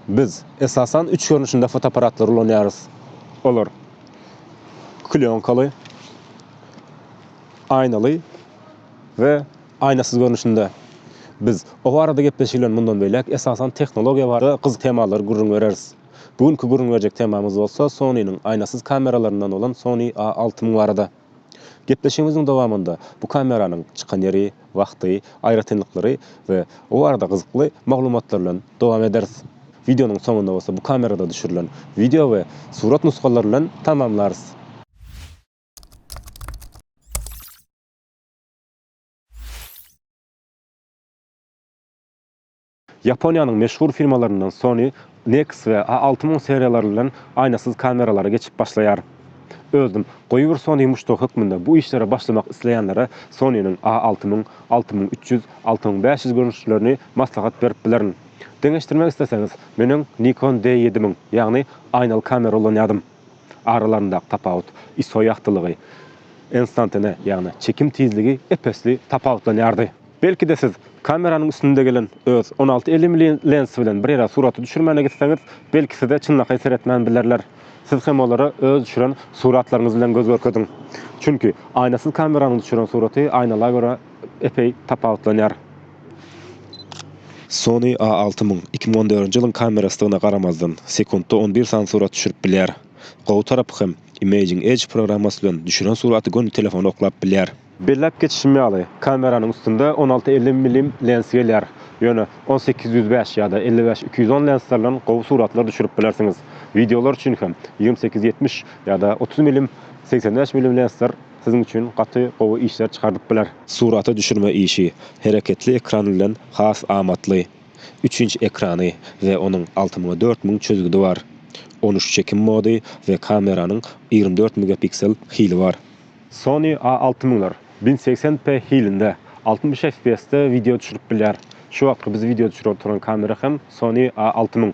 Biz esasen 3 görünüşünde fotoaparatlar kullanıyoruz. Olur. Klonkalı, aynalı ve aynasız görünüşünde. Biz o arada gepleşilen bundan beylek esasen teknologiya var da kız temalar gurrun vereriz. Bugünkü gurrun verecek temamız olsa Sony'nin aynasız kameralarından olan Sony A6000 varada. Gepleşimizin devamında bu kameranın çıkan yeri, vakti, ayrıtınlıkları ve o arada kızıklı maglumatlarla devam ederiz. Videonun sonunda olsa bu kamerada düşürülen video ve surat nuskalarıyla tamamlarız. Japonya'nın meşhur firmalarından Sony, Nex ve A6000 seriyalarıyla aynasız kameralara geçip başlayar. Özüm, koyur Sony muştuq hükmünde bu işlere başlamak isteyenlere Sony'nin A6000, 6300, 6500 görünüşlerini maslahat berip bilerin. Deňeşdirmek isteseniz, menin Nikon D7000, yani aynalı kamera ulanýadym. Aralarında tapawut, ISO ýaktlygy, instantane, yani çekim tizligi epesli tapawutlanýardy. Belki de siz kameranın üstünde gelen öz 16-50 mm lens bilen bir ýere suraty düşürmäne gitseňiz, belki size çynlaky seretmän bilerler. Siz hem olara öz düşüren suratlarınız bilen göz görkezin. Çünkü aynasız kameranın düşüren suraty aynalara göre epey tapawutlanýar. Sony A6000 2014-nji ýylyň kamerasyna garamazdan sekundda 11 san surat düşürip bilýär. Gowy tarapy hem Imaging Edge programmasy bilen düşüren suraty gönül telefonu oklap bilýär. Bellep geçişmeli kameranın üstünde 16-50 mm lens gelýär. Ýöne 1805 ýa-da 55-210 lenslerle gowy suratlar düşürip bilersiniz. Videolar üçin hem 28-70 ýa-da 30 mm 85 mm lensler sizin üçin gaty gowy işler çykardyp biler. Suraty düşürme işi hereketli ekran bilen has amatly. 3-inç ekrany we onuň 604000 çözgüdi var. 13 çekim mody ve kameranın 24 megapiksel hili var. Sony A6000'lar 1080p hilinde 60 fps'te video düşürüp bilýär. Şu wagtky biz video düşürip turan kamera hem Sony A6000.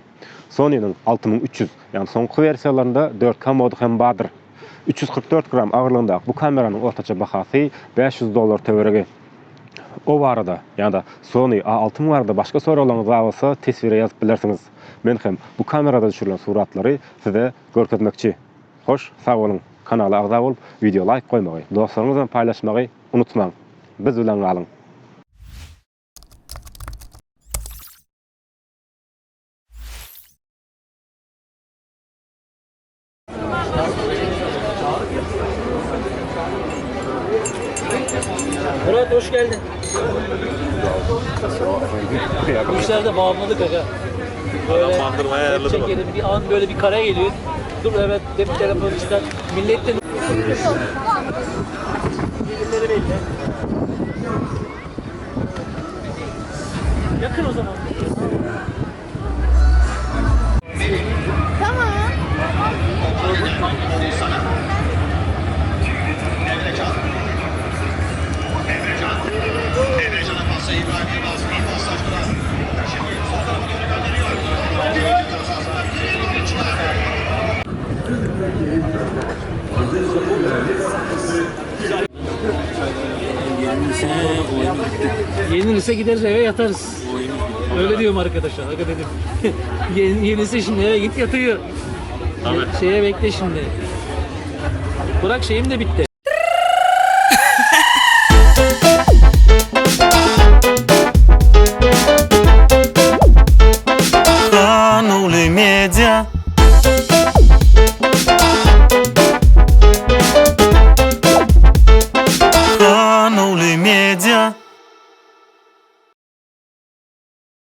Sony'nin 6300, yani soňky versiýalarynda 4K mody hem bardyr. 344 gram ağırlığında bu kameranın ortaça bahasy $500 töweregi. O barada, ýa-da Sony A6000 barada başga soralarynız bolsa tesvire ýazyp bilersiniz. Men hem bu kamerada düşürülen suratlary size görkezmekçi. Hoş, sag bolun. Kanala agza bolup, video like koymagy, dostlaryňyz bilen paýlaşmagy unutmaň. Biz bilen galyň. Murat hoş geldin. Bu işlerde bağımlılık aga. Böyle çekelim bir an böyle bir kare geliyor. Dur evet cep telefonu çıkar. Milletten birileri belli. Yakın o zaman. Tamam. Yenilirse gideriz eve yatarız. Öyle diyorum arkadaşlar. Aga dedim. Yenilirse şimdi eve git yatıyor. Şeye bekle şimdi. Bırak şeyim de bitti. Канули медиа. Канули медиа.